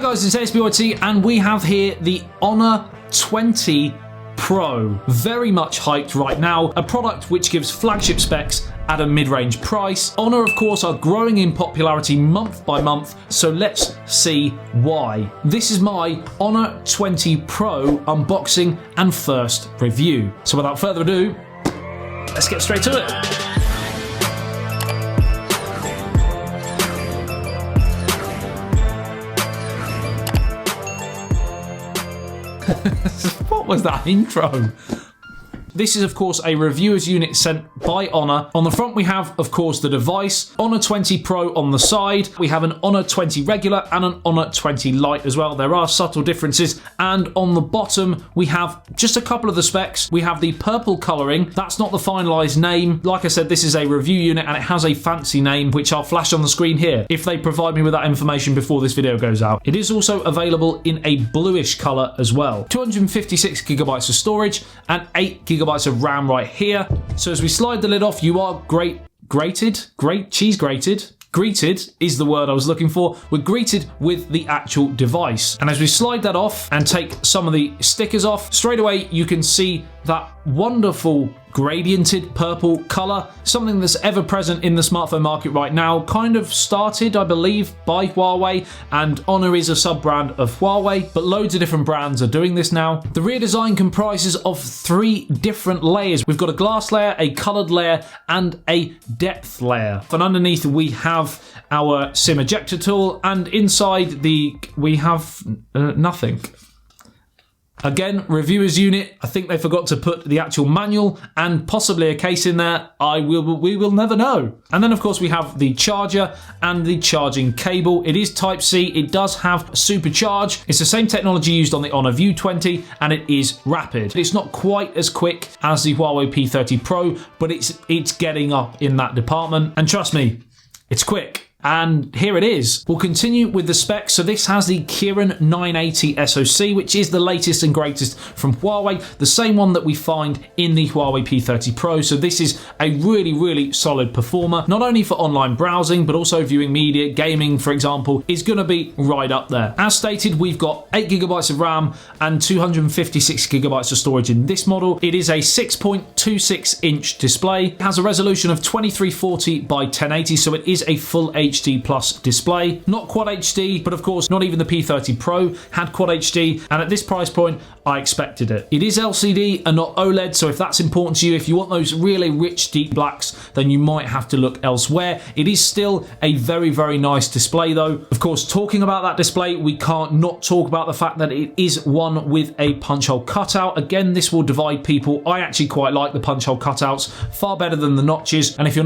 Hi guys, it's ASBYT and we have here the Honor 20 Pro. Very much hyped right now, a product which gives flagship specs at a mid-range price. Honor, of course, are growing in popularity month by month, so let's see why. This is my Honor 20 Pro unboxing and first review. So without further ado, let's get straight to it. What was that intro? This is, of course, a reviewer's unit sent by Honor. On the front, we have, of course, the device, Honor 20 Pro on the side. We have an Honor 20 regular and an Honor 20 Lite as well. There are subtle differences. And on the bottom, we have just a couple of the specs. We have the purple coloring. That's not the finalized name. Like I said, this is a review unit and it has a fancy name, which I'll flash on the screen here if they provide me with that information before this video goes out. It is also available in a bluish color as well. 256 gigabytes of storage and 8 gigabytes of RAM right here. So as we slide the lid off, you are greeted is the word I was looking for. We're greeted with the actual device. And as we slide that off and take some of the stickers off, straight away you can see that wonderful gradiented purple color, something that's ever present in the smartphone market right now. Kind of started, I believe, by Huawei, and Honor is a sub-brand of Huawei, but loads of different brands are doing this now. The rear design comprises of 3 different layers. We've got a glass layer, a colored layer, and a depth layer. And underneath we have our SIM ejector tool, and inside we have nothing. Again, reviewer's unit. I think they forgot to put the actual manual and possibly a case in there. We will never know. And then, of course, we have the charger and the charging cable. It is Type-C. It does have supercharge. It's the same technology used on the Honor View 20, and it is rapid. It's not quite as quick as the Huawei P30 Pro, but it's getting up in that department. And trust me, it's quick. And here it is. We'll continue with the specs. So this has the Kirin 980 SoC, which is the latest and greatest from Huawei, the same one that we find in the Huawei P30 Pro. So this is a really, really solid performer, not only for online browsing, but also viewing media, gaming, for example, is going to be right up there. As stated, we've got 8 gigabytes of RAM and 256 gigabytes of storage in this model. It is a 6.26 inch display. It has a resolution of 2340 by 1080, so it is a full HD plus display. Not Quad HD, but of course not even the P30 Pro had Quad HD, and at this price point I expected it. It is LCD and not OLED, so if that's important to you, if you want those really rich deep blacks, then you might have to look elsewhere. It is still a very, very nice display though. Of course, talking about that display, we can't not talk about the fact that it is one with a punch hole cutout. Again, this will divide people. I actually quite like the punch hole cutouts, far better than the notches. And if you're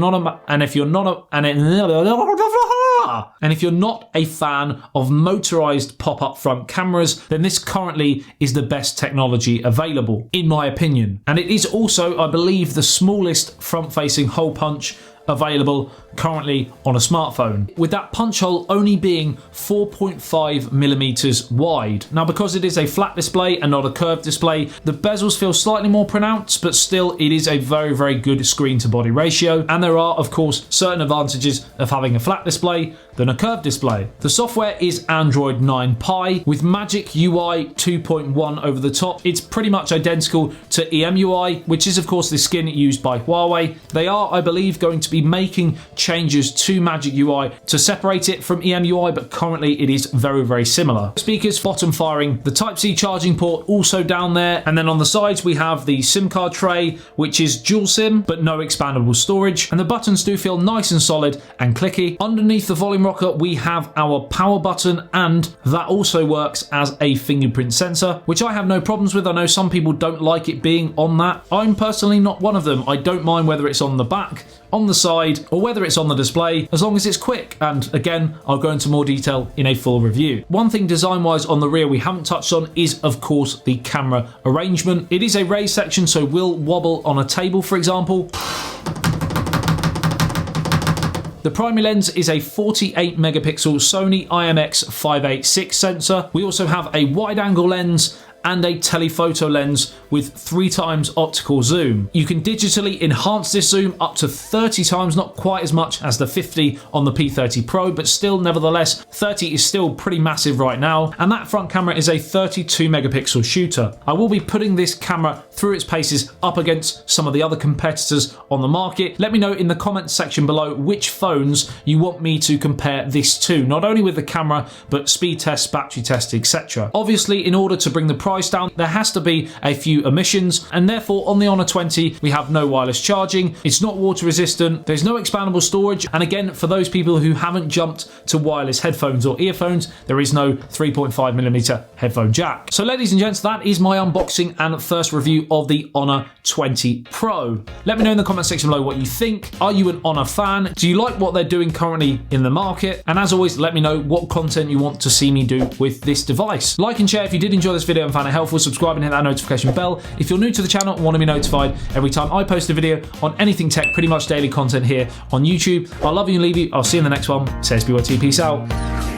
not a fan of motorized pop-up front cameras, then this currently is the best technology available, in my opinion. And it is also, I believe, the smallest front-facing hole punch available currently on a smartphone, with that punch hole only being 4.5 millimeters wide. Now, because it is a flat display and not a curved display, the bezels feel slightly more pronounced, but still it is a very, very good screen to body ratio. And there are, of course, certain advantages of having a flat display than a curved display. The software is Android 9 Pie with Magic UI 2.1 over the top. It's pretty much identical to EMUI, which is, of course, the skin used by Huawei. They are, I believe, going to be making changes to Magic UI to separate it from EMUI, but currently it is very, very similar. Speakers bottom firing, the Type-C charging port also down there, and then on the sides we have the SIM card tray, which is dual SIM but no expandable storage, and the buttons do feel nice and solid and clicky. Underneath the volume rocker we have our power button, and that also works as a fingerprint sensor, which I have no problems with. I know some people don't like it being on that. I'm personally not one of them. I don't mind whether it's on the back, on the side, or whether it's on the display, as long as it's quick. And again, I'll go into more detail in a full review. One thing design wise on the rear we haven't touched on is, of course, the camera arrangement. It is a raised section, so will wobble on a table, for example. The primary lens is a 48 megapixel Sony IMX586 sensor. We also have a wide angle lens and a telephoto lens with 3 times optical zoom. You can digitally enhance this zoom up to 30 times, not quite as much as the 50 on the P30 Pro, but still, nevertheless, 30 is still pretty massive right now. And that front camera is a 32 megapixel shooter. I will be putting this camera through its paces up against some of the other competitors on the market. Let me know in the comments section below which phones you want me to compare this to, not only with the camera, but speed tests, battery tests, etc. Obviously, in order to bring the price down, there has to be a few omissions, and therefore on the Honor 20, we have no wireless charging, it's not water resistant, there's no expandable storage, and again, for those people who haven't jumped to wireless headphones or earphones, there is no 3.5mm headphone jack. So ladies and gents, that is my unboxing and first review of the Honor 20 Pro. Let me know in the comment section below what you think. Are you an Honor fan? Do you like what they're doing currently in the market? And as always, let me know what content you want to see me do with this device. Like and share if you did enjoy this video and found it helpful. Subscribe and hit that notification bell if you're new to the channel and want to be notified every time I post a video on anything tech, pretty much daily content here on YouTube. I love you and leave you. I'll see you in the next one. It's ASBYT. Peace out.